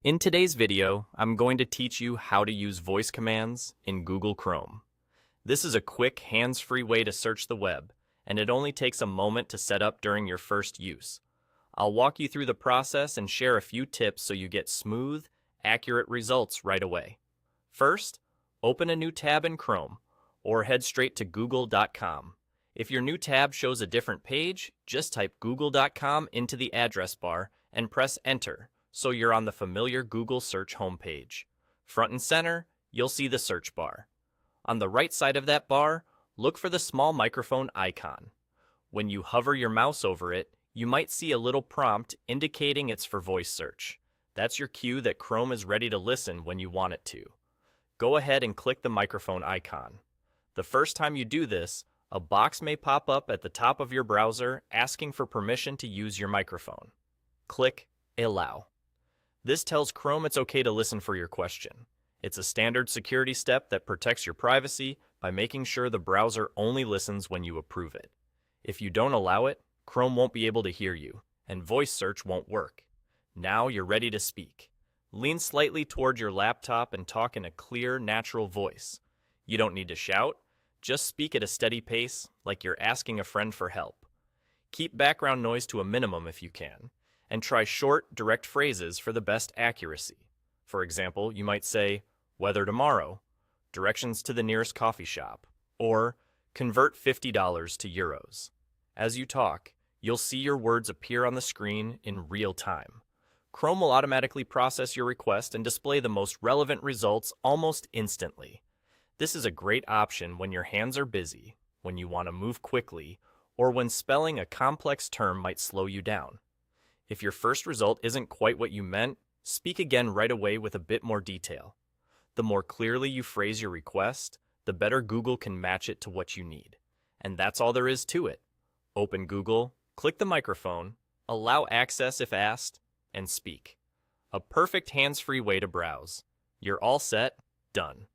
In today's video, I'm going to teach you how to use voice commands in Google Chrome. This is a quick, hands-free way to search the web, and it only takes a moment to set up during your first use. I'll walk you through the process and share a few tips so you get smooth, accurate results right away. First, open a new tab in Chrome, or head straight to google.com. If your new tab shows a different page, just type google.com into the address bar and press Enter, so you're on the familiar Google search homepage. Front and center, you'll see the search bar. On the right side of that bar, look for the small microphone icon. When you hover your mouse over it, you might see a little prompt indicating it's for voice search. That's your cue that Chrome is ready to listen when you want it to. Go ahead and click the microphone icon. The first time you do this, a box may pop up at the top of your browser asking for permission to use your microphone. Click Allow. This tells Chrome it's okay to listen for your question. It's a standard security step that protects your privacy by making sure the browser only listens when you approve it. If you don't allow it, Chrome won't be able to hear you, and voice search won't work. Now you're ready to speak. Lean slightly toward your laptop and talk in a clear, natural voice. You don't need to shout, just speak at a steady pace, like you're asking a friend for help. Keep background noise to a minimum if you can, and try short, direct phrases for the best accuracy. For example, you might say, "Weather tomorrow," "Directions to the nearest coffee shop," or "Convert $50 to euros." As you talk, you'll see your words appear on the screen in real time. Chrome will automatically process your request and display the most relevant results almost instantly. This is a great option when your hands are busy, when you want to move quickly, or when spelling a complex term might slow you down. If your first result isn't quite what you meant, speak again right away with a bit more detail. The more clearly you phrase your request, the better Google can match it to what you need. And that's all there is to it. Open Google, click the microphone, allow access if asked, and speak. A perfect hands-free way to browse. You're all set, done.